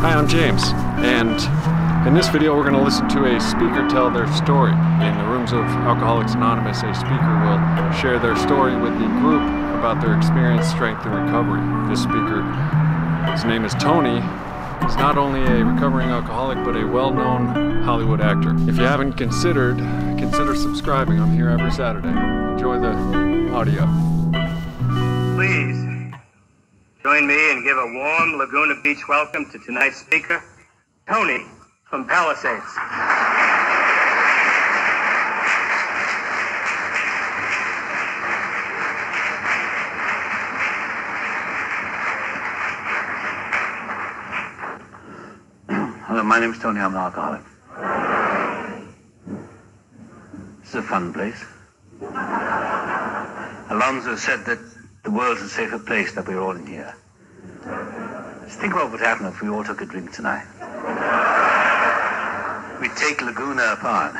Hi, I'm James, and in this video we're going to listen to a speaker tell their story. In the rooms of Alcoholics Anonymous, a speaker will share their story with the group about their experience, strength, and recovery. This speaker, his name is Tony, is not only a recovering alcoholic but a well-known Hollywood actor. If you haven't consider subscribing. I'm here every Saturday. Enjoy the audio. Please join me and give a warm Laguna Beach welcome to tonight's speaker, Tony from Palisades. Hello, my name's Tony. I'm an alcoholic. This is a fun place. Alonzo said that the world's a safer place that we're all in here. Just think what would happen if we all took a drink tonight. We'd take Laguna apart.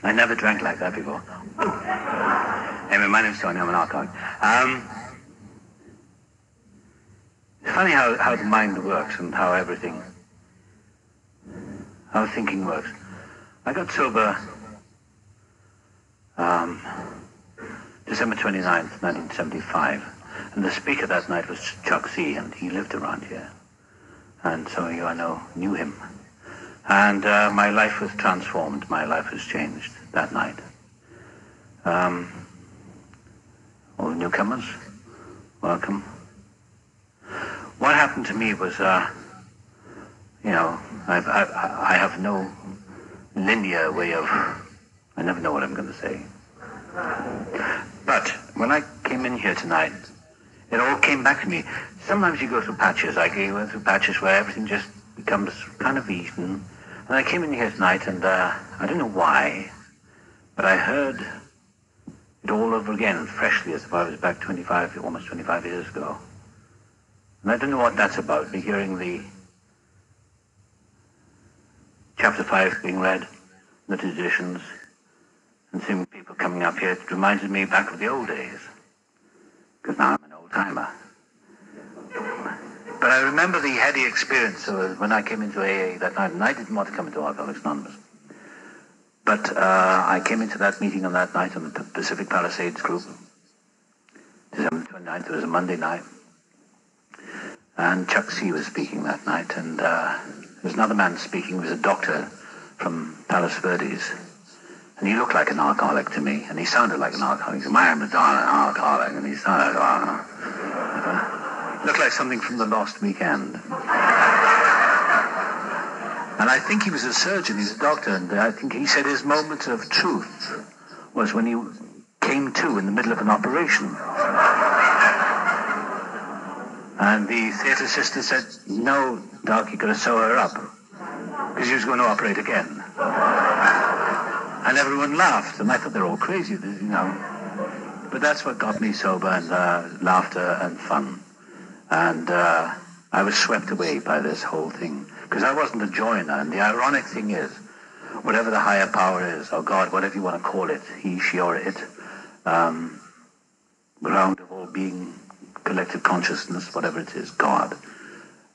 I never drank like that before. Anyway, my name's Tony. I'm an alcoholic. It's funny how the mind works and how thinking works. I got sober December 29th, 1975. And the speaker that night was Chuck C, and he lived around here. And some of you I know knew him. And my life was transformed. My life was changed that night. All the newcomers, welcome. What happened to me was, I have no linear way of, I never know what I'm going to say. But when I came in here tonight, it all came back to me. Sometimes you go through patches. I went through patches where everything just becomes kind of even. And I came in here tonight, and I don't know why, but I heard it all over again, freshly, as if I was back almost 25 years ago. And I don't know what that's about, me hearing the chapter 5 being read, the traditions, and seeing people coming up here. It reminded me back of the old days, because now I'm an old-timer. But I remember the heady experience when I came into AA that night, and I didn't want to come into Alcoholics Anonymous. But I came into that meeting on that night on the Pacific Palisades group. December 29th, it was a Monday night. And Chuck C was speaking that night, and there was another man speaking. He was a doctor from Palos Verdes. And he looked like an alcoholic to me, and he sounded like an alcoholic. He said, I'm an alcoholic, and he sounded looked like something from the Lost Weekend. And I think he was a surgeon, he's a doctor, and I think he said his moment of truth was when he came to in the middle of an operation. And the theatre sister said, no, Doc, you got to sew her up, because he was going to operate again. And everyone laughed, and I thought they're all crazy, you know. But that's what got me sober, and laughter and fun. And I was swept away by this whole thing, because I wasn't a joiner. And the ironic thing is, whatever the higher power is, or God, whatever you want to call it, he, she, or it, ground of all being, collective consciousness, whatever it is, God,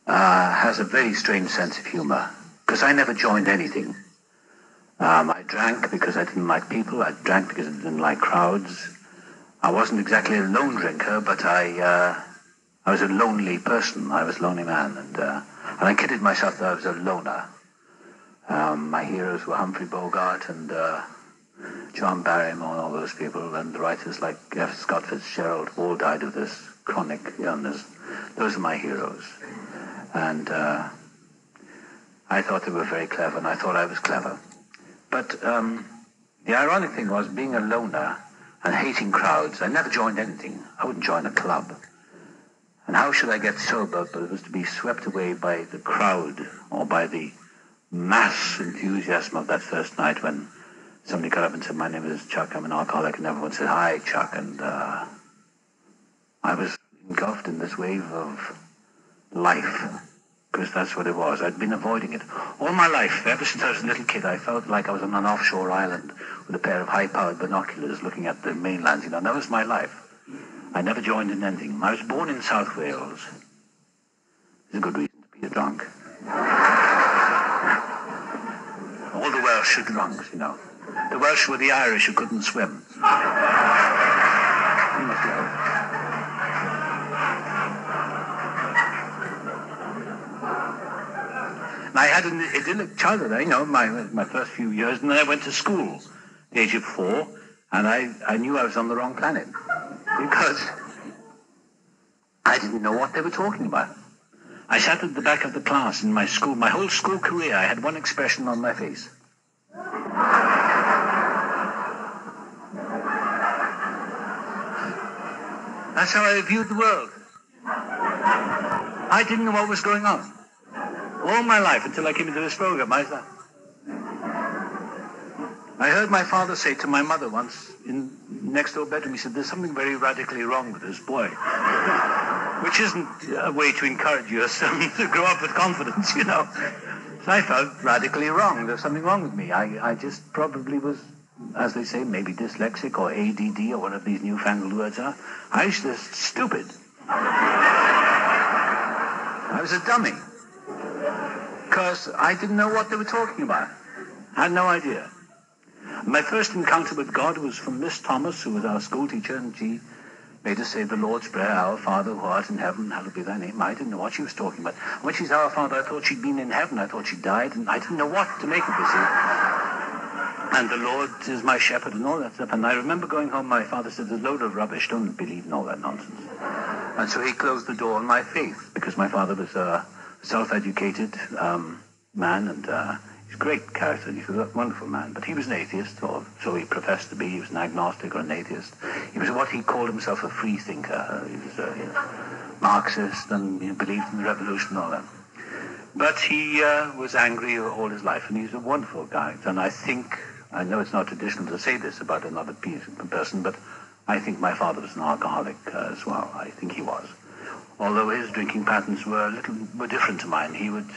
has a very strange sense of humor, because I never joined anything. I drank because I didn't like people. I drank because I didn't like crowds. I wasn't exactly a lone drinker, but I was a lonely person. I was a lonely man, and I kidded myself that I was a loner. My heroes were Humphrey Bogart and John Barrymore and all those people, and the writers like F. Scott Fitzgerald all died of this chronic illness. Those are my heroes. And I thought they were very clever, and I thought I was clever. But the ironic thing was, being a loner and hating crowds, I never joined anything. I wouldn't join a club. And how should I get sober? But it was to be swept away by the crowd, or by the mass enthusiasm of that first night when somebody got up and said, "My name is Chuck, I'm an alcoholic," and everyone said, "Hi, Chuck," and I was engulfed in this wave of life, because that's what it was. I'd been avoiding it all my life. Ever since I was a little kid, I felt like I was on an offshore island with a pair of high-powered binoculars looking at the mainland. You know, that was my life. I never joined in anything. I was born in South Wales. There's a good reason to be a drunk. All the Welsh are drunks, you know. The Welsh were the Irish who couldn't swim. You must know. I had an idyllic childhood, you know, my first few years, and then I went to school at the age of 4, and I knew I was on the wrong planet, because I didn't know what they were talking about. I sat at the back of the class in my school. My whole school career, I had one expression on my face. That's how I viewed the world. I didn't know what was going on. All my life, until I came into this program, I heard my father say to my mother once in next door bedroom, he said, "There's something very radically wrong with this boy." Which isn't a way to encourage your son to grow up with confidence, you know. So I felt radically wrong. There's something wrong with me. I just probably was, as they say, maybe dyslexic or ADD or whatever these newfangled words are. I was just stupid. I was a dummy. Because I didn't know what they were talking about. I had no idea. My first encounter with God was from Miss Thomas, who was our school teacher, and she made us say the Lord's Prayer, "Our Father who art in heaven, hallowed be thy name." I didn't know what she was talking about. When she said "Our Father," I thought she'd been in heaven. I thought she died, and I didn't know what to make of this. And the Lord is my shepherd and all that stuff. And I remember going home, my father said, "There's a load of rubbish, don't believe in all that nonsense." And so he closed the door on my faith, because my father was a self-educated man, and he's a great character. He's a wonderful man, but he was an atheist, or so he professed to be. He was an agnostic or an atheist. He was what he called himself a free thinker. He was a Marxist, and he believed in the revolution and all that. But he was angry all his life, and he's a wonderful guy. And I know it's not traditional to say this about another person, but I think my father was an alcoholic as well. I think he was. Although his drinking patterns were different to mine. He would,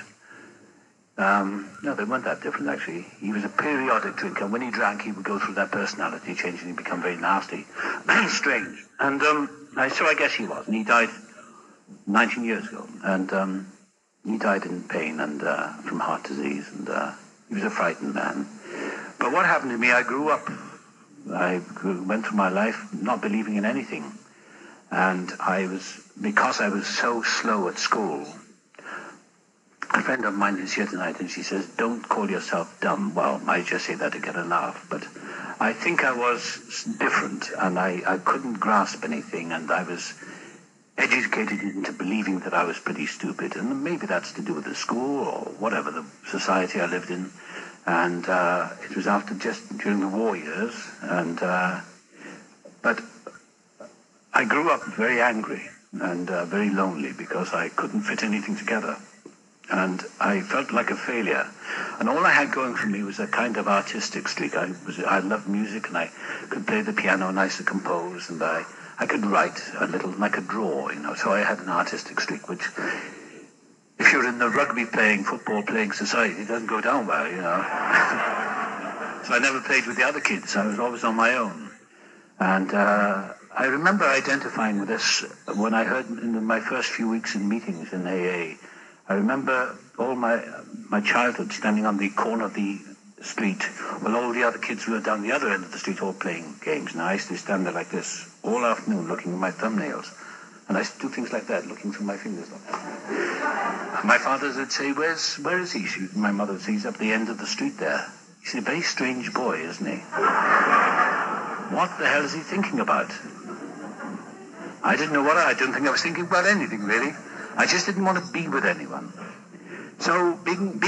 no, they weren't that different actually. He was a periodic drinker. When he drank, he would go through that personality change and he'd become very nasty, strange. And so I guess he was. And he died 19 years ago. And he died in pain and from heart disease. And he was a frightened man. But what happened to me? I grew up. Went through my life not believing in anything. And because I was so slow at school, a friend of mine is here tonight and she says, "Don't call yourself dumb." Well, I just say that to get a laugh, but I think I was different and I couldn't grasp anything, and I was educated into believing that I was pretty stupid, and maybe that's to do with the school or whatever, the society I lived in. And it was during the war years, and but I grew up very angry and very lonely because I couldn't fit anything together. And I felt like a failure. And all I had going for me was a kind of artistic streak. I loved music, and I could play the piano, and I used to compose, and I could write a little, and I could draw, you know. So I had an artistic streak, which, if you're in the football playing society, it doesn't go down well, you know. So I never played with the other kids. I was always on my own. And I remember identifying with this when I heard in my first few weeks in meetings in AA. I remember all my childhood standing on the corner of the street while all the other kids were down the other end of the street all playing games. And I used to stand there like this all afternoon looking at my thumbnails. And I used to do things like that, looking through my fingers like that. And my father would say, where is he? My mother would say, "He's up the end of the street there." He's a very strange boy, isn't he? What the hell is he thinking about? I didn't know I don't think I was thinking about anything, really. I just didn't want to be with anyone. So being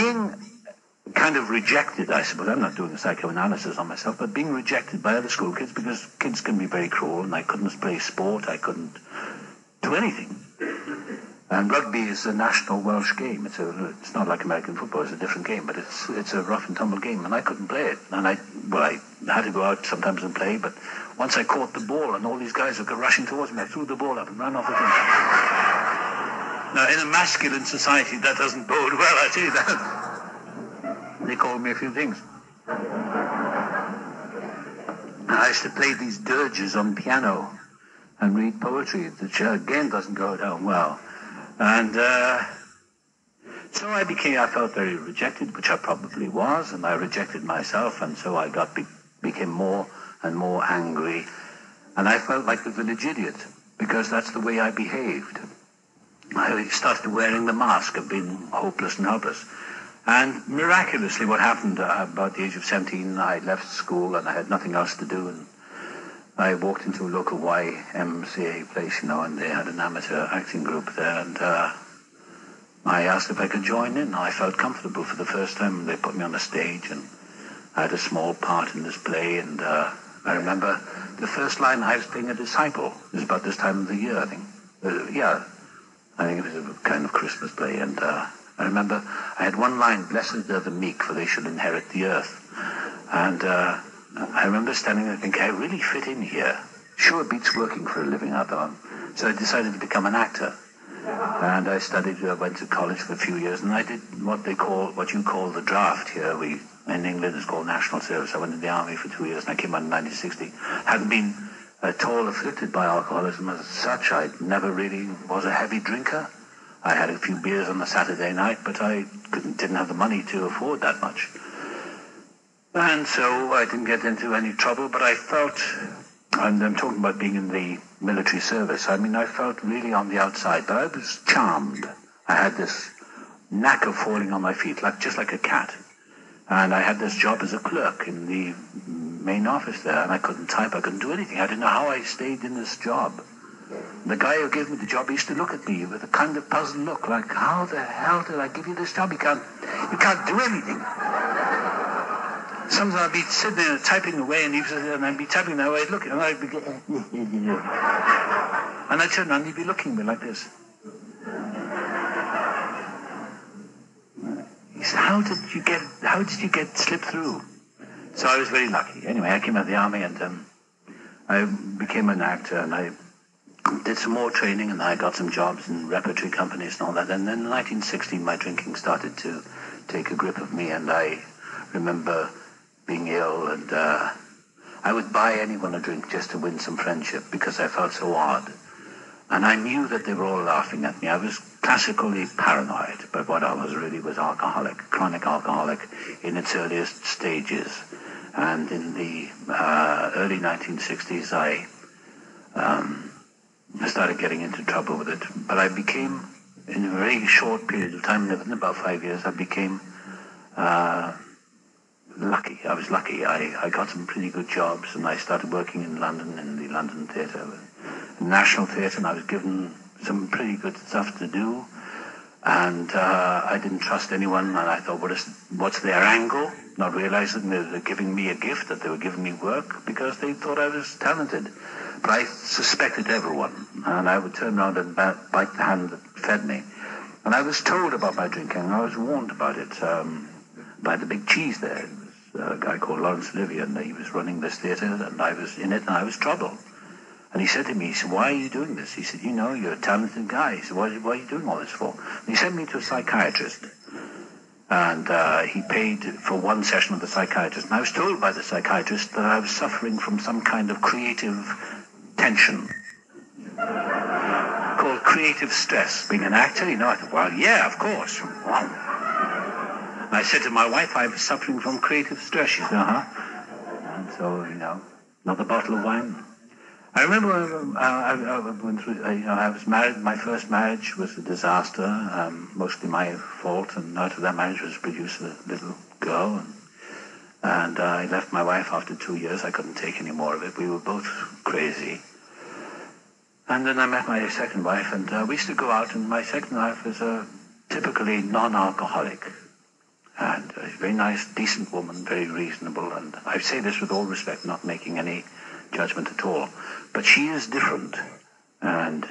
kind of rejected, I suppose, I'm not doing a psychoanalysis on myself, but being rejected by other school kids, because kids can be very cruel, and I couldn't play sport, I couldn't do anything. And rugby is a national Welsh game. It's not like American football. It's a different game, but it's a rough and tumble game, and I couldn't play it. And I had to go out sometimes and play, but once I caught the ball, and all these guys were rushing towards me, I threw the ball up and ran off the field. Now, in a masculine society, that doesn't bode well, I tell you that. They called me a few things. I used to play these dirges on piano and read poetry, which again doesn't go down well. And so I felt very rejected, which I probably was, and I rejected myself, and so I became more and more angry. And I felt like the village idiot, because that's the way I behaved. I started wearing the mask of being hopeless and helpless. And miraculously, what happened about the age of 17, I left school and I had nothing else to do, and I walked into a local YMCA place, and they had an amateur acting group there, and I asked if I could join in. I felt comfortable for the first time. They put me on the stage, and I had a small part in this play, and I remember the first line I was playing a disciple. It was about this time of the year, I think. I think it was a kind of Christmas play, and I remember I had one line, "Blessed are the meek, for they shall inherit the earth." And I remember standing there thinking, I really fit in here. Sure beats working for a living out there. So I decided to become an actor. And I went to college for a few years, and I did what you call the draft here. In England it's called national service. I went in the army for 2 years, and I came out in 1960. Hadn't been at all afflicted by alcoholism as such. I never really was a heavy drinker. I had a few beers on a Saturday night, but I didn't have the money to afford that much. And so I didn't get into any trouble, but I felt, and I'm talking about being in the military service, I felt really on the outside, but I was charmed. I had this knack of falling on my feet, just like a cat. And I had this job as a clerk in the main office there, and I couldn't type, I couldn't do anything. I didn't know how I stayed in this job. The guy who gave me the job used to look at me with a kind of puzzled look, like, how the hell did I give you this job? You can't do anything. Sometimes I'd be sitting there typing away, and I'd be typing away, looking, and I'd be, and I'd turn around, and he'd be looking at me like this. He said, "How did you get slipped through?" So I was very lucky. Anyway, I came out of the army, and I became an actor, and I did some more training, and I got some jobs in repertory companies and all that. And then in 1916, my drinking started to take a grip of me, and I remember being ill, and I would buy anyone a drink just to win some friendship because I felt so odd. And I knew that they were all laughing at me. I was classically paranoid, but what I was really was chronic alcoholic in its earliest stages. And in the early 1960s, I started getting into trouble with it. But I became, in a very short period of time, within about 5 years, I became lucky. I was lucky. I got some pretty good jobs, and I started working in London, in the London Theatre, National Theatre, and I was given some pretty good stuff to do. And I didn't trust anyone, and I thought, what's their angle? Not realizing they were giving me a gift, that they were giving me work, because they thought I was talented. But I suspected everyone, and I would turn around and bite the hand that fed me. And I was told about my drinking. I was warned about it by the big cheese there. It was a guy called Laurence Olivier, and he was running this theatre, and I was in it, and I was trouble. And he said to me, he said, "Why are you doing this?" He said, "You're a talented guy." He said, "What are you doing all this for?" And he sent me to a psychiatrist. And he paid for one session with the psychiatrist. And I was told by the psychiatrist that I was suffering from some kind of creative tension called creative stress. Being an actor, I thought, well, yeah, of course. Wow. And I said to my wife, I was suffering from creative stress. She said, uh-huh. And so, another bottle of wine. I remember I went through, I was married. My first marriage was a disaster, mostly my fault. And out of that marriage was produced a little girl. And I left my wife after 2 years. I couldn't take any more of it. We were both crazy. And then I met my second wife, and we used to go out, and my second wife was a typically non-alcoholic. And a very nice, decent woman, very reasonable. And I say this with all respect, not making any judgment at all. But she is different. And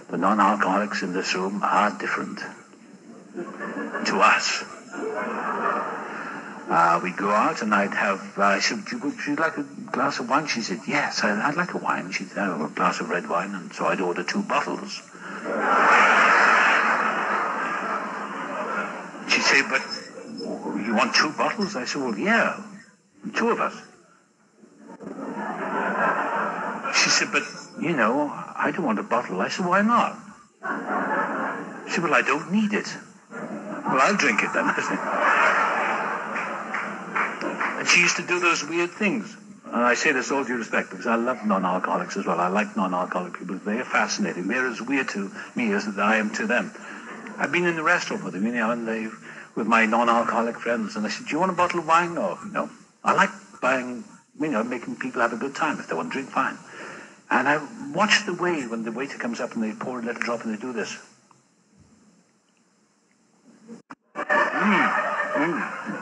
The non-alcoholics in this room are different to us. We'd go out and I'd have, I said, would you like a glass of wine? She said, yes, I'd like a wine. She said, a glass of red wine. And so I'd order 2 bottles. She'd say, but you want 2 bottles? I said, well, yeah, 2 of us. She said, but, you know, I don't want a bottle. I said, why not? She said, well, I don't need it. Well, I'll drink it then. I said. And she used to do those weird things. And I say this all due respect because I love non-alcoholics as well. I like non-alcoholic people. They are fascinating. They're as weird to me as I am to them. I've been in the restaurant with them, you know, and with my non-alcoholic friends. And I said, do you want a bottle of wine? No. I like buying, you know, making people have a good time. If they want to drink, fine. And I watch the way when the waiter comes up and they pour a little drop and they do this.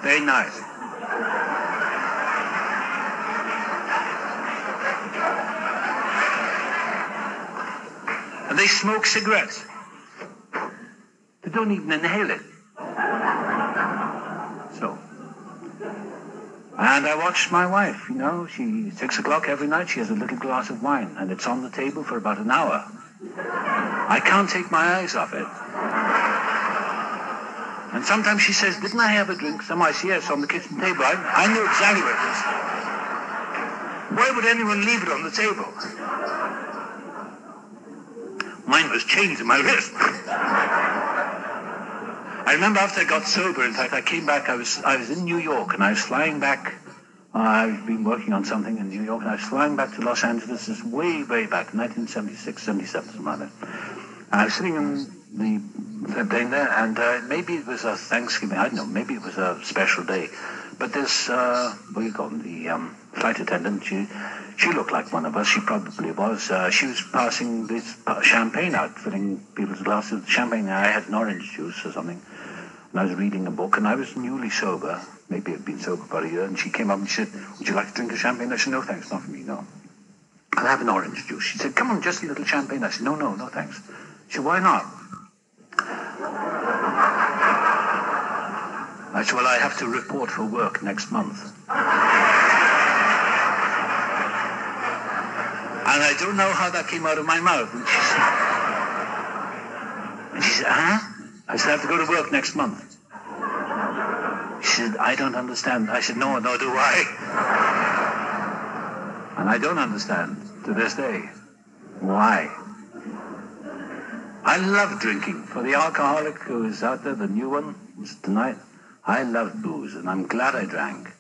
Very nice. And they smoke cigarettes. They don't even inhale it. So. And I watched my wife, you know, 6 o'clock every night, she has a little glass of wine, and it's on the table for about an hour. I can't take my eyes off it. And sometimes she says, didn't I have a drink? Sometimes I say, yes, on the kitchen table. I know exactly where it is. Why would anyone leave it on the table? Mine was chained to my wrist. I remember after I got sober, in fact, I came back, I was in New York, and I was flying back. I've been working on something in New York, and I was flying back to Los Angeles. This is way, way back, 1976, 77, something like that. And I was sitting in the plane there, and maybe it was a Thanksgiving, I don't know, maybe it was a special day. But this, what do you call them, the flight attendant, she looked like one of us, she probably was. She was passing this champagne out, filling people's glasses with champagne. I had an orange juice or something, and I was reading a book, and I was newly sober, maybe I'd been sober about a year, and she came up and she said, would you like to drink a champagne? I said, no thanks, not for me, no. I'll have an orange juice. She said, come on, just a little champagne. I said, no thanks. She said, why not? I said, well, I have to report for work next month. And I don't know how that came out of my mouth. And she said, huh? I said, I have to go to work next month. She said, I don't understand. I said, no, do I. And I don't understand to this day. Why? I love drinking. For the alcoholic who is out there, the new one, tonight, I love booze, and I'm glad I drank.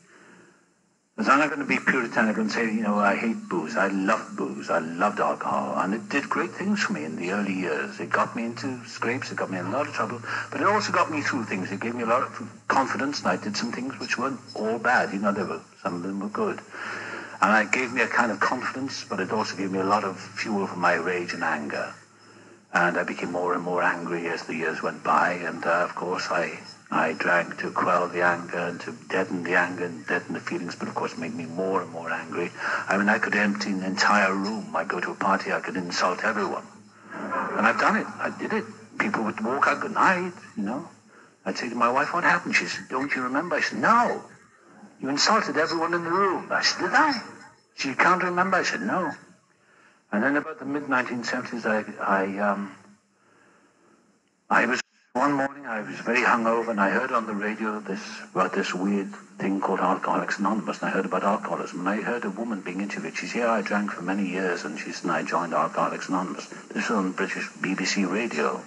Because I'm not going to be puritanical and say, you know, I hate booze. I love booze. I loved alcohol. And it did great things for me in the early years. It got me into scrapes. It got me in a lot of trouble. But it also got me through things. It gave me a lot of confidence, and I did some things which weren't all bad. You know, some of them were good. And it gave me a kind of confidence, but it also gave me a lot of fuel for my rage and anger. And I became more and more angry as the years went by. And, of course, I drank to quell the anger and to deaden the anger and deaden the feelings, but of course it made me more and more angry. I mean, I could empty an entire room. I'd go to a party, I could insult everyone. And I've done it. I did it. People would walk out, good night, you know. I'd say to my wife, what happened? She said, don't you remember? I said, no. You insulted everyone in the room. I said, did I? She can't remember? I said, no. And then about the mid-1970s, I was, one morning I was very hungover, and I heard on the radio about this weird thing called Alcoholics Anonymous, and I heard about alcoholism, and I heard a woman being interviewed. She said, yeah, I drank for many years, and she said, I joined Alcoholics Anonymous. This was on British BBC radio.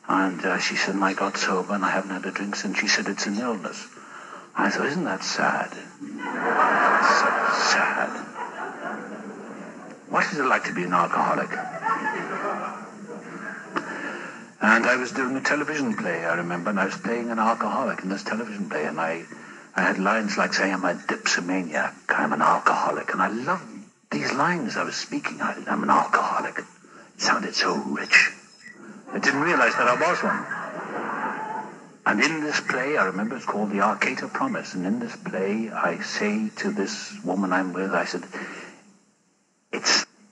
And she said, I got sober, and I haven't had a drink since. She said, it's an illness. I thought, isn't that sad? So sad. What is it like to be an alcoholic? And I was doing a television play, I remember, and I was playing an alcoholic in this television play, and I had lines like, say, I'm a dipsomaniac, I'm an alcoholic, and I loved these lines I was speaking. I'm an alcoholic. It sounded so rich. I didn't realize that I was one. And in this play, I remember it's called The Arcata Promise, and in this play, I say to this woman I'm with, I said,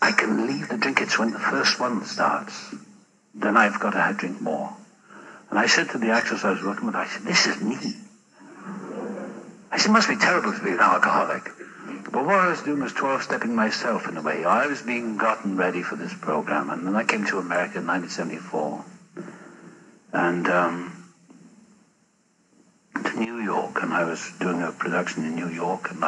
I can leave the drink, it's when the first one starts. then I've got to drink more. And I said to the actress I was working with, I said, this is me. I said, it must be terrible to be an alcoholic. But what I was doing was 12-stepping myself in a way. I was being gotten ready for this program. And then I came to America in 1974. And to New York. And I was doing a production in New York. And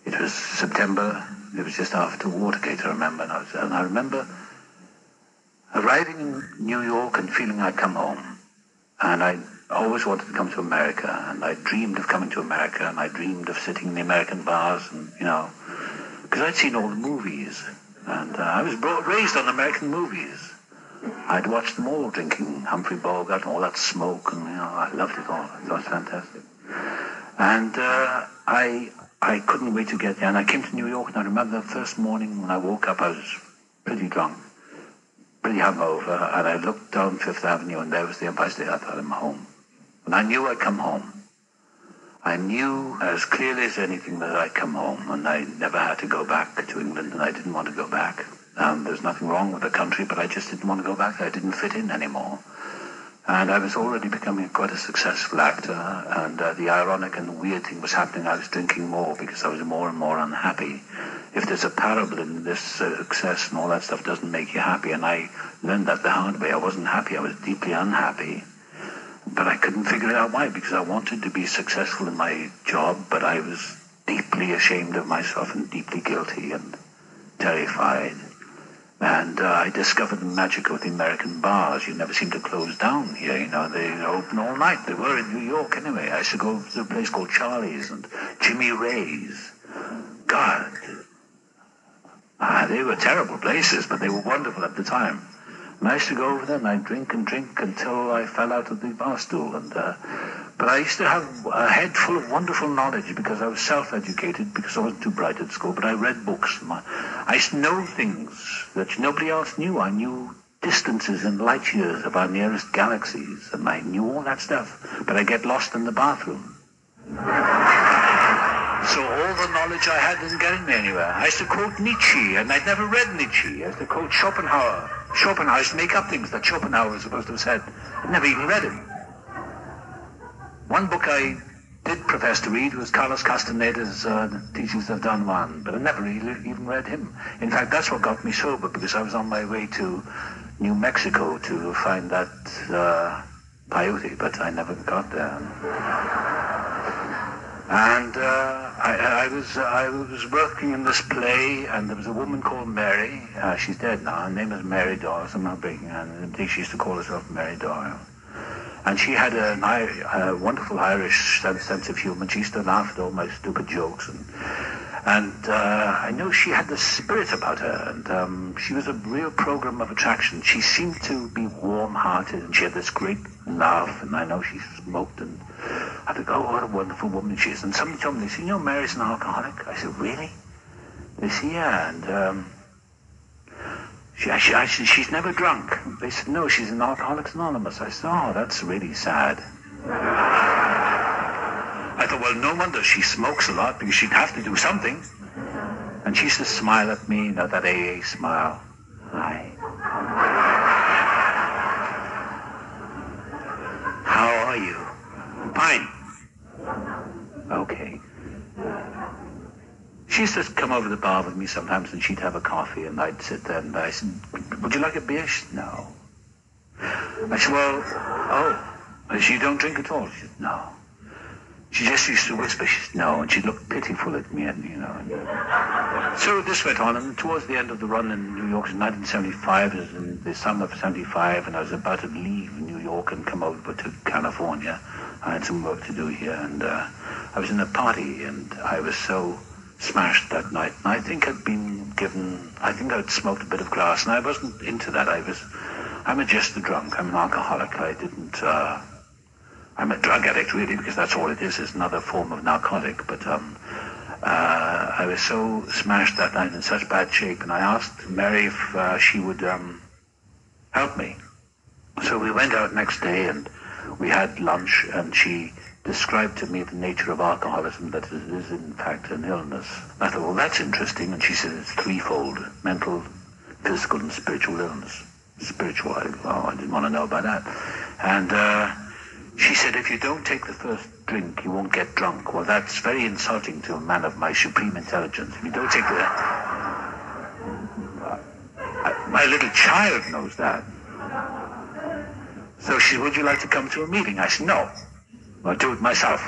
it was September. It was just after Watergate, I remember. And I remember arriving in New York and feeling I'd come home. And I always wanted to come to America, and I dreamed of coming to America, and I dreamed of sitting in the American bars, and, you know, because I'd seen all the movies, and I was raised on American movies. I'd watched them all, drinking Humphrey Bogart and all that smoke, and, you know, I loved it all. It was fantastic. And I couldn't wait to get there, and I came to New York, and I remember the first morning when I woke up, I was pretty drunk, pretty hungover, and I looked down Fifth Avenue, and there was the Empire State. I thought, I'm home. And I knew I'd come home. I knew as clearly as anything that I'd come home, and I never had to go back to England, and I didn't want to go back. There's nothing wrong with the country, but I just didn't want to go back. I didn't fit in anymore. And I was already becoming quite a successful actor, and the ironic and weird thing was happening. I was drinking more because I was more and more unhappy. If there's a parable in this success and all that stuff doesn't make you happy, and I learned that the hard way. I wasn't happy. I was deeply unhappy. But I couldn't figure out why, because I wanted to be successful in my job, but I was deeply ashamed of myself and deeply guilty and terrified. And I discovered the magic of the American bars. You never seem to close down here, you know. They open all night. They were in New York anyway. I used to go to a place called Charlie's and Jimmy Ray's. God. They were terrible places, but they were wonderful at the time. And I used to go over there and I'd drink and drink until I fell out of the bar stool. And but I used to have a head full of wonderful knowledge because I was self-educated, because I wasn't too bright at school, but I read books. I used to know things that nobody else knew. I knew distances in light years of our nearest galaxies, and I knew all that stuff. But I get lost in the bathroom. So all the knowledge I had didn't get me anywhere. I used to quote Nietzsche, and I'd never read Nietzsche. I used to quote Schopenhauer. Schopenhauer used to make up things that Schopenhauer was supposed to have said. I'd never even read him. One book I did profess to read was Carlos Castaneda's Teachings of Don Juan, but I never really even read him. In fact, that's what got me sober, because I was on my way to New Mexico to find that peyote, but I never got there. And I was working in this play, and there was a woman called Mary. She's dead now. Her name is Mary Doyle. I'm not breaking her. I think she used to call herself Mary Doyle. And she had a wonderful Irish sense of humor. She used to laugh at all my stupid jokes. And I know she had this spirit about her, and she was a real program of attraction. She seemed to be warm-hearted, and she had this great laugh, and I know she smoked, and I thought, oh, what a wonderful woman she is. And somebody told me, they said, you know, Mary's an alcoholic? I said, really? They said, yeah, and I said, she's never drunk. They said, no, she's in Alcoholics Anonymous. I said, oh, that's really sad. I thought, well, no wonder she smokes a lot, because she'd have to do something. And she used to smile at me, you know, that AA smile. Hi. How are you? Fine. Okay. She used to come over to the bar with me sometimes, and she'd have a coffee, and I'd sit there, and I said, would you like a beer? She said, no. I said, well, oh. I said, you don't drink at all? She said, no. She just used to whisper, she said, no, and she'd look pitiful at me, and, you know. And, so this went on, and towards the end of the run in New York, in 1975, it was in the summer of 75, and I was about to leave New York and come over to California. I had some work to do here, and I was in a party, and I was so smashed that night. And I think I'd smoked a bit of glass, and I wasn't into that. I'm just a drunk. I'm an alcoholic. I'm a drug addict, really, because that's all it is. It's another form of narcotic. But I was so smashed that night, in such bad shape, and I asked Mary if she would help me. So we went out next day, and we had lunch, and she described to me the nature of alcoholism, that it is in fact an illness. I thought, well, that's interesting, and she said it's threefold: mental, physical, and spiritual illness. spiritual. I didn't want to know about that. And she said, if you don't take the first drink, you won't get drunk. Well, that's very insulting to a man of my supreme intelligence. If you don't take the... my little child knows that. So she said, would you like to come to a meeting? I said, no. I'll do it myself.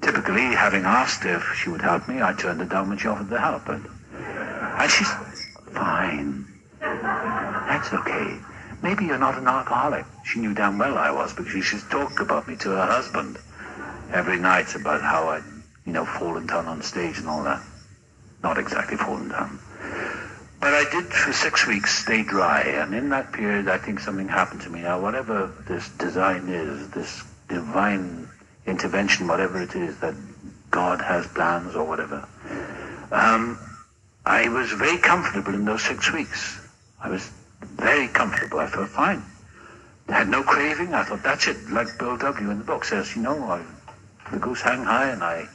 Typically, having asked if she would help me, I turned her down when she offered the help. And she said, fine. That's okay. Maybe you're not an alcoholic. She knew damn well I was, because she used to talk about me to her husband every night about how I'd, fallen down on stage and all that. Not exactly fallen down. But I did, for 6 weeks, stay dry. And in that period, I think something happened to me. Now, whatever this design is, this divine intervention, whatever it is, that God has plans or whatever, I was very comfortable in those 6 weeks. I was very comfortable. I felt fine. I had no craving. I thought, that's it. Like Bill W. in the book says, the goose hang high, and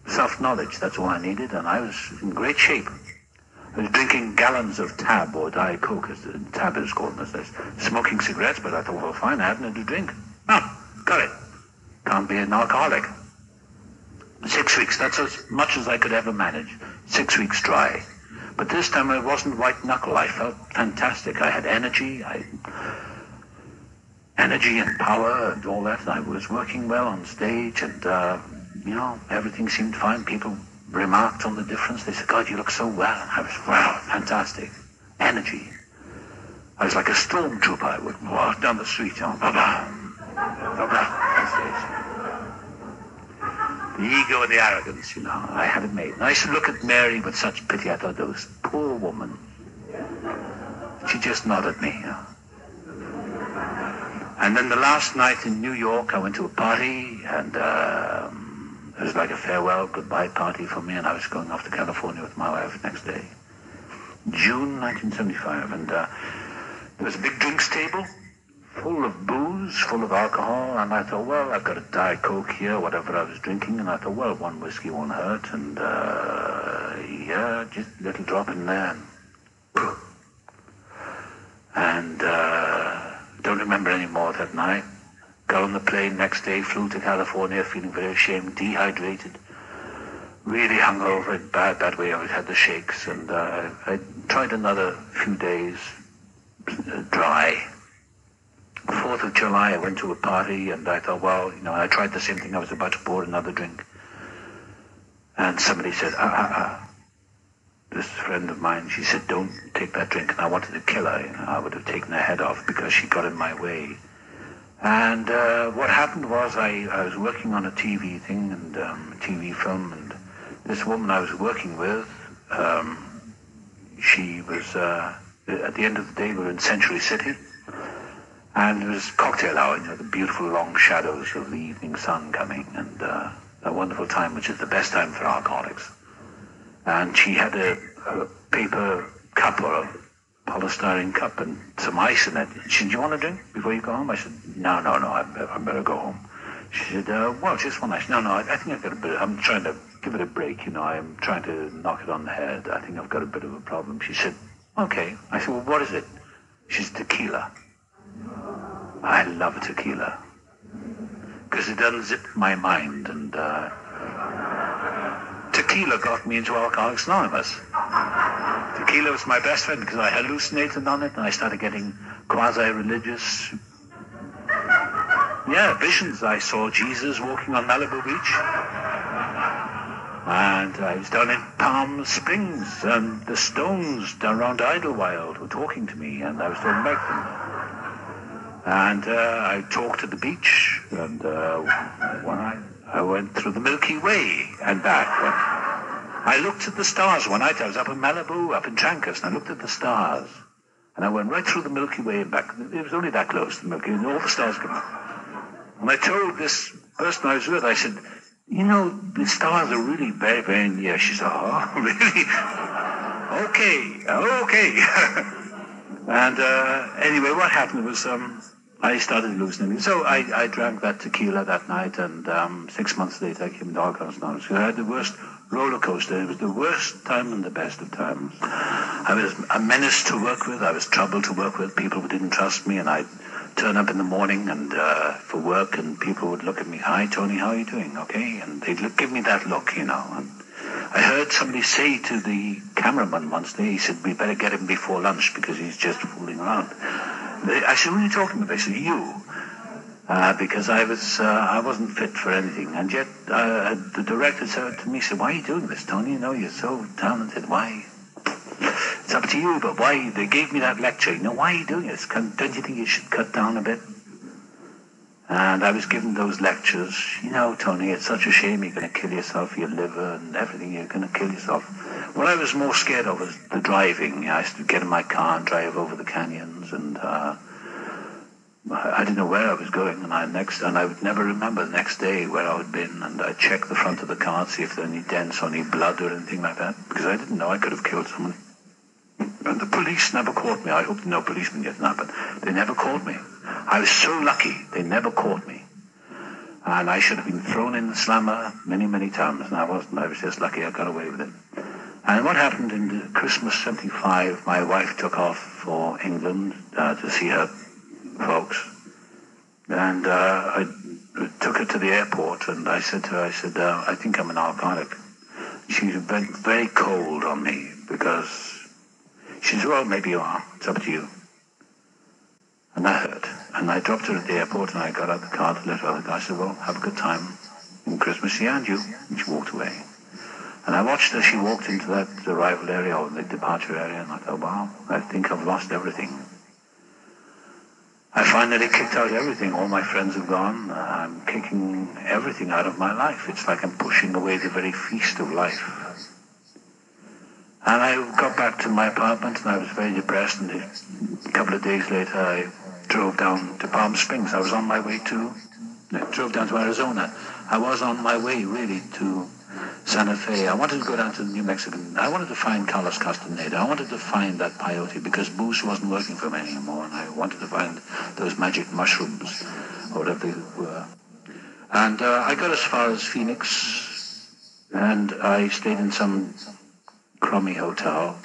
self-knowledge, that's all I needed, and I was in great shape. I was drinking gallons of Tab, or Diet Coke, as the Tab is called, smoking cigarettes, but I thought, well, fine, I hadn't had a drink. Got it. Can't be an alcoholic. 6 weeks, that's as much as I could ever manage. 6 weeks dry. But this time I wasn't white knuckle. I felt fantastic. I had energy. Energy and power and all that. I was working well on stage, and everything seemed fine. People remarked on the difference. They said, God, you look so well. And I was, wow, fantastic. Energy. I was like a stormtrooper. I would walk down the street, blah-blah, on stage. The ego and the arrogance, I had it made. And I used to look at Mary with such pity. I thought, this poor woman. She just nodded at me. And then the last night in New York, I went to a party, and it was like a farewell, goodbye party for me, and I was going off to California with my wife next day. June 1975, and there was a big drinks table, full of booze, full of alcohol, and I thought, well, I've got a Diet Coke here, whatever I was drinking, and I thought, well, one whiskey won't hurt, and just a little drop in there, and don't remember any more that night. Got on the plane next day, flew to California, feeling very ashamed, dehydrated, really hungover in bad way. I had the shakes, and I tried another few days dry. 4th of July, I went to a party, and I thought, well, I tried the same thing. I was about to pour another drink. And somebody said, this friend of mine, she said, don't take that drink. And I wanted to kill her. I would have taken her head off because she got in my way. And what happened was I was working on a TV thing, and TV film, and this woman I was working with, she was, at the end of the day, we were in Century City. And it was cocktail hour, the beautiful long shadows of the evening sun coming, and a wonderful time, which is the best time for alcoholics. And she had a paper cup, or a polystyrene cup, and some ice in it. She said, do you want a drink before you go home? I said, no, I better go home. She said, well, just one ice. No, I think I've got a bit, I'm trying to give it a break, I'm trying to knock it on the head. I think I've got a bit of a problem. She said, okay. I said, well, what is it? She said, tequila. I love tequila because it unzipped my mind, and tequila got me into Alcoholics Anonymous. Tequila was my best friend because I hallucinated on it, and I started getting quasi-religious visions. I saw Jesus walking on Malibu Beach, and I was down in Palm Springs, and the Stones down around Idlewild were talking to me, and I was talking back to them. And I talked at the beach, and when I went through the Milky Way and back. I looked at the stars one night. I was up in Malibu, up in Trancas, and I looked at the stars. And I went right through the Milky Way and back. It was only that close to the Milky Way, and all the stars came up. And I told this person I was with, I said, the stars are really very, very near. She said, oh, really? Okay. And anyway, what happened was I started hallucinating. So I drank that tequila that night, and 6 months later I came to Alcoholics Anonymous. I had the worst roller coaster. It was the worst time and the best of times. I was a menace to work with. I was trouble to work with. People who didn't trust me, and I'd turn up in the morning and for work, and people would look at me, "Hi, Tony, how are you doing? Okay?" And they'd give me that look, you know. And I heard somebody say to the cameraman once day, he said, "We better get him before lunch because he's just fooling around." I said, "Who are you talking about?" They said, "You." Because I wasn't fit for anything. And yet the director said to me, he said, "Why are you doing this, Tony? You know, you're so talented. Why? It's up to you, but why?" They gave me that lecture. "You know, why are you doing this? Don't you think you should cut down a bit?" And I was given those lectures. "You know, Tony, it's such a shame you're going to kill yourself, your liver and everything. You're going to kill yourself." What I was more scared of was the driving. I used to get in my car and drive over the canyons, and I didn't know where I was going, and I would never remember the next day where I had been, and I'd check the front of the car to see if there were any dents or any blood or anything like that, because I didn't know I could have killed someone. And the police never caught me. I hope no policemen get that, but they never caught me. I was so lucky they never caught me. And I should have been thrown in the slammer many, many times, and I wasn't. I was just lucky I got away with it. And what happened in Christmas '75, my wife took off for England to see her folks, and I took her to the airport, and I said to her, I think I'm an alcoholic. She went very cold on me, because she said, "Well, maybe you are. It's up to you." And I heard, and I dropped her at the airport, and I got out the car to let her go. I said, "Well, have a good time in Christmas, yeah, and you." And she walked away. And I watched as she walked into that arrival area, or the departure area, and I thought, wow, I think I've lost everything. I finally kicked out everything. All my friends have gone. I'm kicking everything out of my life. It's like I'm pushing away the very feast of life. And I got back to my apartment, and I was very depressed. And a couple of days later, I drove down to Palm Springs. I drove down to Arizona. I was on my way, really, to Santa Fe. I wanted to go down to New Mexico. I wanted to find Carlos Castaneda. I wanted to find that peyote, because booze wasn't working for me anymore, and I wanted to find those magic mushrooms, or whatever they were. And I got as far as Phoenix, and I stayed in some crummy hotel,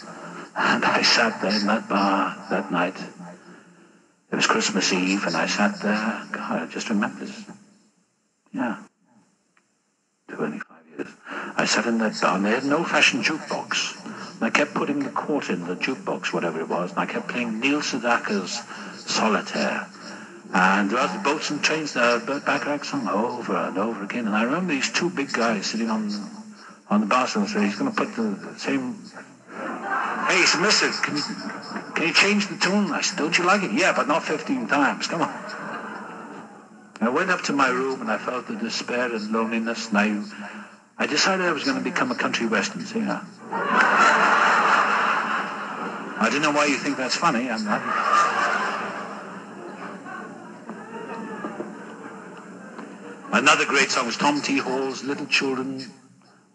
and I sat there in that bar that night. It was Christmas Eve, and I sat there. God, I just remember this. Yeah. 25 years. I sat in that bar, and they had an old-fashioned jukebox. And I kept putting the quarter in the jukebox, whatever it was, and I kept playing Neil Sedaka's Solitaire. And throughout the Boats and Trains, the Bacharach song over and over again. And I remember these two big guys sitting on the bar stool, so he's going to put the same... Hey, he said, "Mister, can you change the tune?" I said, "Don't you like it?" "Yeah, but not 15 times. Come on." I went up to my room, and I felt the despair and loneliness, and I decided I was going to become a country western singer. I don't know why you think that's funny. I'm not. Another great song was Tom T. Hall's "Little Children."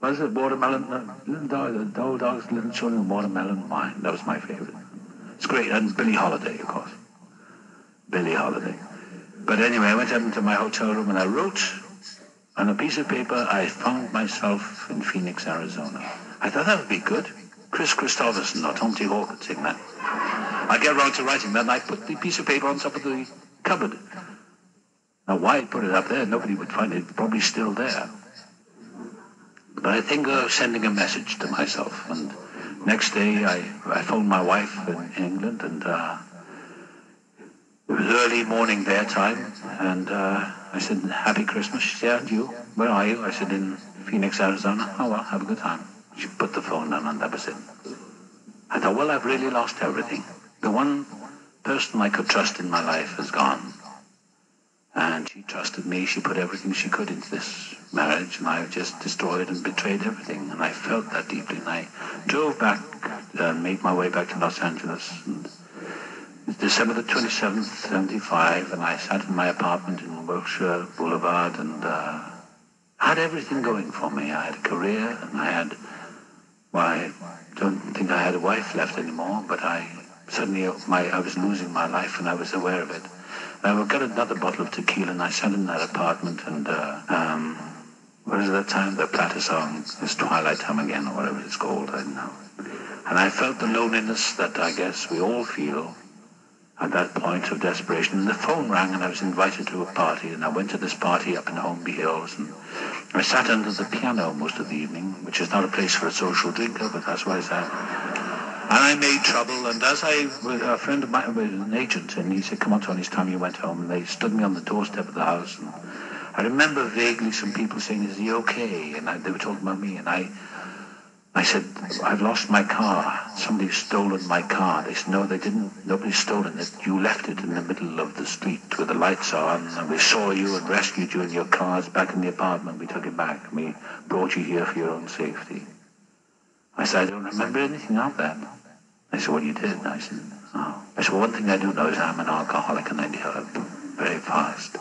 What is it? Watermelon? The old dogs, little children, watermelon wine. That was my favorite. It's great. And Billie Holiday, of course. Billie Holiday. But anyway, I went up into my hotel room, and I wrote on a piece of paper, "I found myself in Phoenix, Arizona." I thought that would be good. Chris Christopherson or Tom T. Hall could sing that. I get around to writing that, and I put the piece of paper on top of the cupboard. Now, why I put it up there? Nobody would find it. It's probably still there. But I think I was sending a message to myself. And next day, I phoned my wife in England, and it was early morning their time, and I said, "Happy Christmas." She said, "And you? Where are you?" I said, "In Phoenix, Arizona." "Oh, well, have a good time." She put the phone down, and that was it. I thought, well, I've really lost everything. The one person I could trust in my life is gone. And she trusted me. She put everything she could into this marriage, and I just destroyed and betrayed everything. And I felt that deeply. And I drove back and made my way back to Los Angeles. And it's December the 27th, 75, and I sat in my apartment in Wilshire Boulevard, and had everything going for me. I had a career, and I don't think I had a wife left anymore, but I was losing my life, and I was aware of it. I got another bottle of tequila, and I sat in that apartment, and what is that time, the Platter song, it's Twilight Time Again, or whatever it's called, I don't know. And I felt the loneliness that I guess we all feel at that point of desperation. And the phone rang and I was invited to a party, and I went to this party up in Holmby Hills, and I sat under the piano most of the evening, which is not a place for a social drinker, but that's where I sat. And I made trouble, and as a friend of mine was an agent, and he said, come on, Tony, it's time you went home, and they stood me on the doorstep of the house, and I remember vaguely some people saying, is he okay? And they were talking about me, and I said, I've lost my car. Somebody's stolen my car. They said, no, they didn't. Nobody's stolen it. You left it in the middle of the street where the lights are on, and we saw you and rescued you in your cars back in the apartment. We took it back, and we brought you here for your own safety. I said, I don't remember anything of that. I said, well, you did. I said, oh. I said, well, one thing I do know is I'm an alcoholic, and I developed very fast.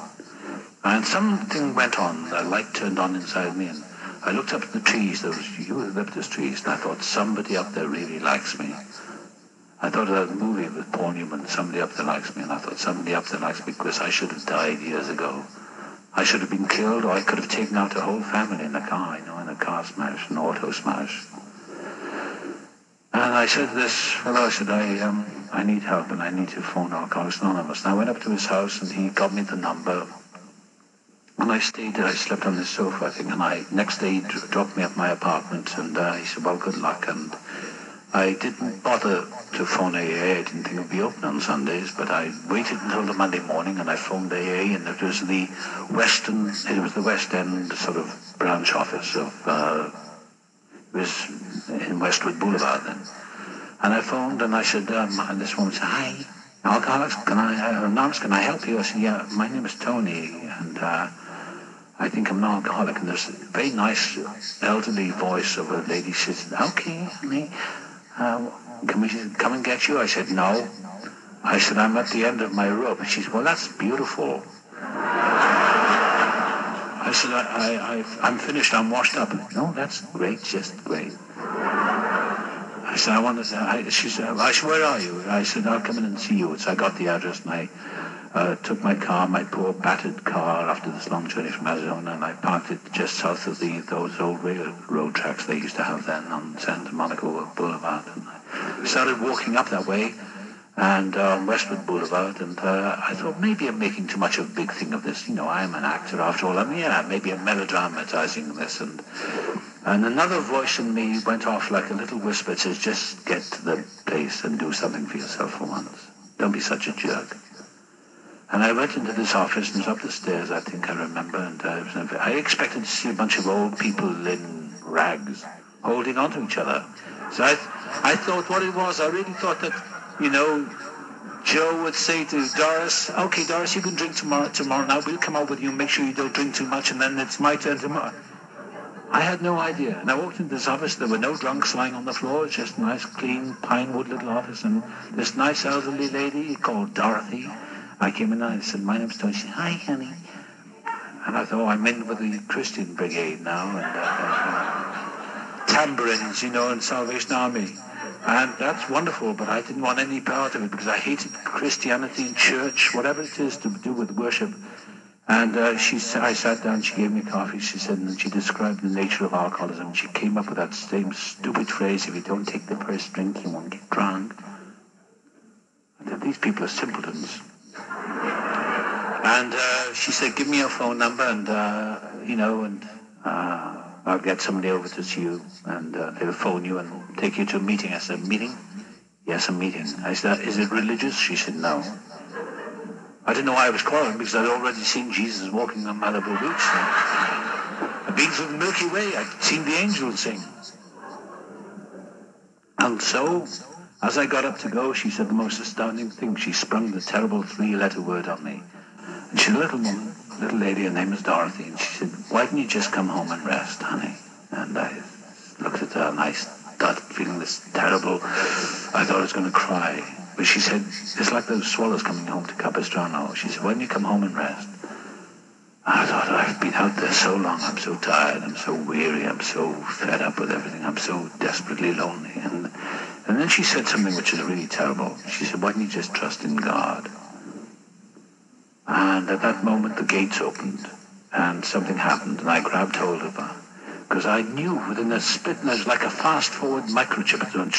And something went on. The light turned on inside me, and I looked up at the trees, those eucalyptus trees, and I thought, somebody up there really likes me. I thought of that movie with Paul Newman, Somebody Up There Likes Me, and I thought, somebody up there likes me because I should have died years ago. I should have been killed, or I could have taken out a whole family in a car, in a car smash, an auto smash. And I said to this fellow, I said, I need help, and I need to phone Alcoholics Anonymous. And I went up to his house, and he got me the number. And I stayed there, I slept on the sofa, I think, and next day he dropped me at my apartment, and he said, well, good luck. And I didn't bother to phone AA, I didn't think it would be open on Sundays, but I waited until the Monday morning, and I phoned AA, and it was the West End sort of branch office of, it was in Westwood Boulevard then. And I phoned, and I said, and this woman said, hi, Alcoholics, can I help you? I said, yeah, my name is Tony, and I think I'm an alcoholic. And there's a very nice elderly voice of a lady. She said, okay, honey, can we come and get you? I said, no. I said, I'm at the end of my rope. She said, well, that's beautiful. I said, I'm finished, I'm washed up. No, that's great, just great. I said, I want to, she said, where are you? I said, I'll come in and see you. So I got the address, and I took my car, my poor battered car, after this long journey from Arizona, and I parked it just south of those old railroad tracks they used to have then on Santa Monica Boulevard. And I started walking up that way, and Westwood Boulevard, and I thought, maybe I'm making too much of a big thing of this. I'm an actor after all. Maybe I'm melodramatizing this. And another voice in me went off like a little whisper. It says, just get to the place and do something for yourself for once. Don't be such a jerk. And I went into this office, and it was up the stairs, I think I remember, and I expected to see a bunch of old people in rags holding on to each other. So I thought what it was, I really thought that, Joe would say to Doris, okay, Doris, you can drink tomorrow now, we'll come out with you, make sure you don't drink too much, and then it's my turn tomorrow. I had no idea. And I walked into this office, there were no drunks lying on the floor, it's just a nice, clean, pine wood little office, and this nice elderly lady called Dorothy, I came in and I said, my name's Tony. She said, hi, honey. And I thought, I'm in with the Christian Brigade now, and tambourines, and Salvation Army. And that's wonderful, but I didn't want any part of it because I hated Christianity and church, whatever it is to do with worship. And I sat down, she gave me coffee, she said, and she described the nature of alcoholism. She came up with that same stupid phrase, if you don't take the first drink, you won't get drunk. I said, these people are simpletons. And she said, give me your phone number, and, I'll get somebody over to see you, and they'll phone you and take you to a meeting. I said, meeting? Yes, a meeting. I said, is it religious? She said, no. I didn't know why I was calling, because I'd already seen Jesus walking on Malibu Beach. I'd been through the Milky Way. I'd seen the angels sing. And so, as I got up to go, she said the most astounding thing. She sprung the terrible 3-letter word on me. And she's a little woman, little lady, her name is Dorothy, and she said, why didn't you just come home and rest, honey? And I looked at her, and I started feeling this terrible, I thought I was going to cry. But she said, it's like those swallows coming home to Capistrano. She said, why don't you come home and rest? And I thought, I've been out there so long, I'm so tired, I'm so weary, I'm so fed up with everything, I'm so desperately lonely. And then she said something which is really terrible. She said, why don't you just trust in God? And at that moment, the gates opened, and something happened, and I grabbed hold of her. Because I knew within a split, and it was like a fast-forward microchip. It went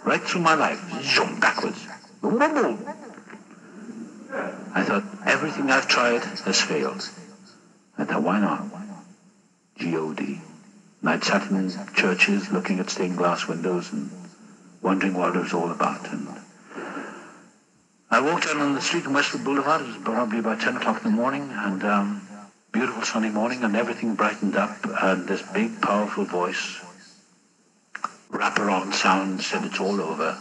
right through my life, backwards. I thought, everything I've tried has failed. I thought, why not? G-O-D. And I'd sat in churches looking at stained glass windows and wondering what it was all about. And I walked down on the street in Westwood Boulevard. It was probably about 10 o'clock in the morning, and beautiful sunny morning, and everything brightened up, and this big, powerful voice, wraparound sound, said, it's all over.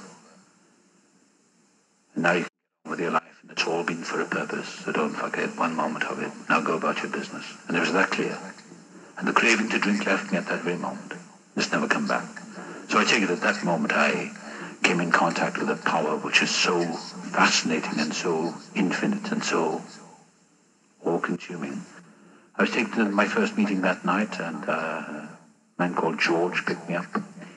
And now you can get on with your life, and it's all been for a purpose, so don't forget one moment of it. Now go about your business. And it was that clear. And the craving to drink left me at that very moment. It's never come back. So I take it at that moment I came in contact with a power which is so fascinating and so infinite and so all-consuming. I was taken to my first meeting that night, and a man called George picked me up.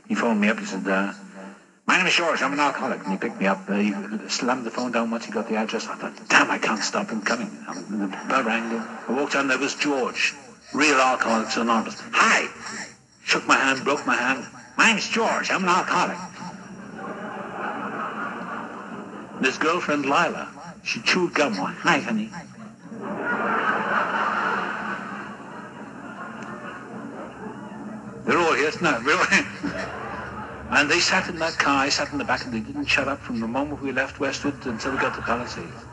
He phoned me up. He said, my name is George, I'm an alcoholic. And he picked me up. He slammed the phone down once he got the address. I thought, damn, I can't stop him coming. The bell rang. I walked down, there was George, real Alcoholics Anonymous. Hi! Shook my hand, broke my hand. My name's George, I'm an alcoholic. And his girlfriend, Lila, she chewed gum. Hi, honey. They're all here, no, really. And they sat in that car, I sat in the back, and they didn't shut up from the moment we left Westwood until we got to Palisades.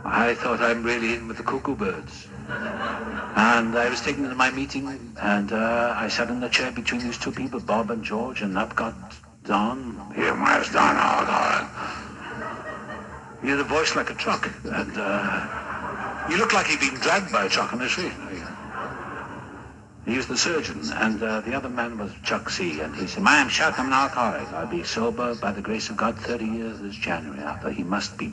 I thought I'm really in with the cuckoo birds. And I was taken to my meeting, and I sat in the chair between these two people, Bob and George, and up got Don. Here, mine's Don, he had a voice like a truck, and he looked like he'd been dragged by a truck on the street. He was the surgeon, and the other man was Chuck C. And he said, my name's Chuck, I'm an alcoholic. I'll be sober by the grace of God 30 years this January. I thought he must be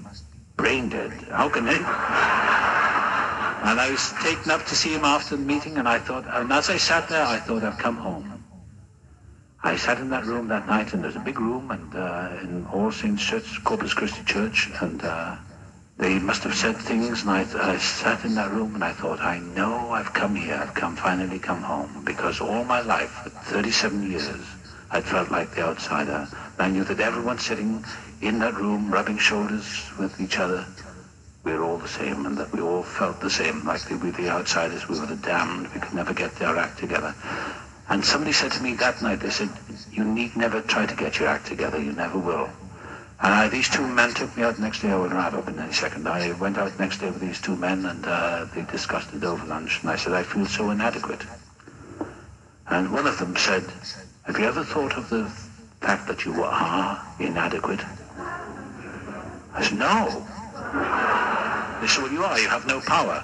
brain dead. How can he? And I was taken up to see him after the meeting, and I thought, and as I sat there, I thought I've come home. I sat in that room that night, and there's a big room, and in All Saints Church, Corpus Christi Church, and they must have said things, and I sat in that room, and I thought, I know I've come here, finally come home, because all my life, for 37 years, I'd felt like the outsider. And I knew that everyone sitting in that room, rubbing shoulders with each other, we were all the same, and that we all felt the same, like we were the outsiders, we were the damned, we could never get our act together. And somebody said to me that night, they said, you need never try to get your act together, you never will. And these two men took me out next day. I will wrap up in any second. I went out next day with these two men, and they discussed it over lunch. And I said, I feel so inadequate. And one of them said, have you ever thought of the fact that you are inadequate? I said, no. They said, well, you are. You have no power.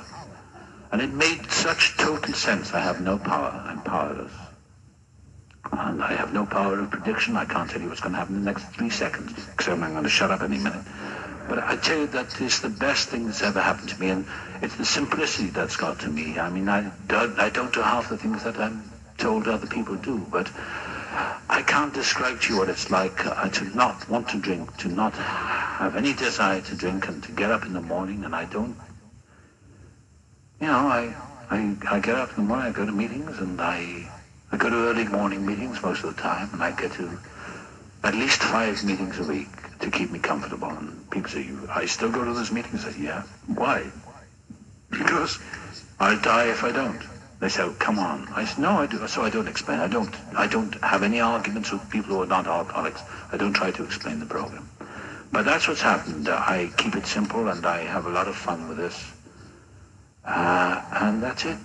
And it made such total sense. I have no power. I'm powerless. And I have no power of prediction. I can't tell you what's going to happen in the next 3 seconds, because I'm going to shut up any minute. But I tell you that it's the best thing that's ever happened to me, and it's the simplicity that's got to me. I mean, I don't do half the things that I'm told other people do, but I can't describe to you what it's like to not want to drink, to not have any desire to drink, and to get up in the morning, and I don't, you know, I get up in the morning, I go to meetings, and I go to early morning meetings most of the time, and I get to at least 5 meetings a week to keep me comfortable. And people say, I still go to those meetings? I say, yeah. Why? Because I'll die if I don't. They say, oh, come on. I say, no, I do. So I don't explain. I don't have any arguments with people who are not alcoholics. I don't try to explain the program. But that's what's happened. I keep it simple, and I have a lot of fun with this. And that's it.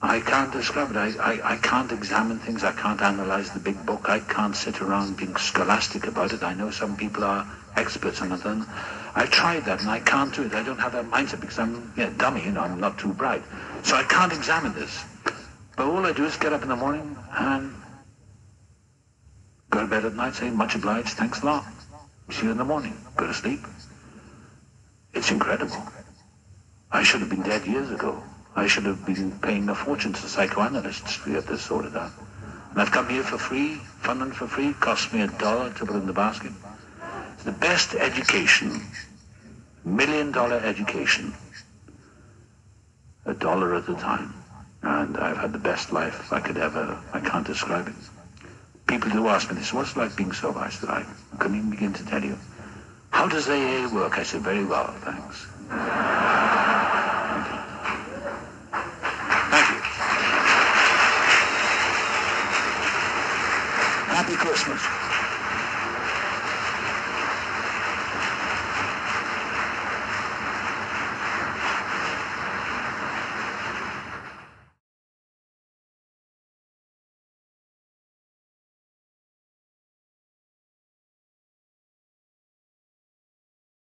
I can't describe it. I can't examine things. I can't analyze the big book. I can't sit around being scholastic about it. I know some people are experts on it, and I've tried that, and I can't do it. I don't have that mindset because I'm dummy, you know, I'm not too bright. So I can't examine this. But all I do is get up in the morning and go to bed at night, say, much obliged, thanks a lot. See you in the morning. Go to sleep. It's incredible. I should have been dead years ago. I should have been paying a fortune to psychoanalysts to get this sorted out. And I've come here for free, fun and for free. It cost me $1 to put in the basket. It's the best education, $1 million education $1 at a time. And I've had the best life I can't describe it. People do ask me this, what's it like being sober? I said, I couldn't even begin to tell you. How does AA work? I said, very well, thanks. Thank you. Happy Christmas.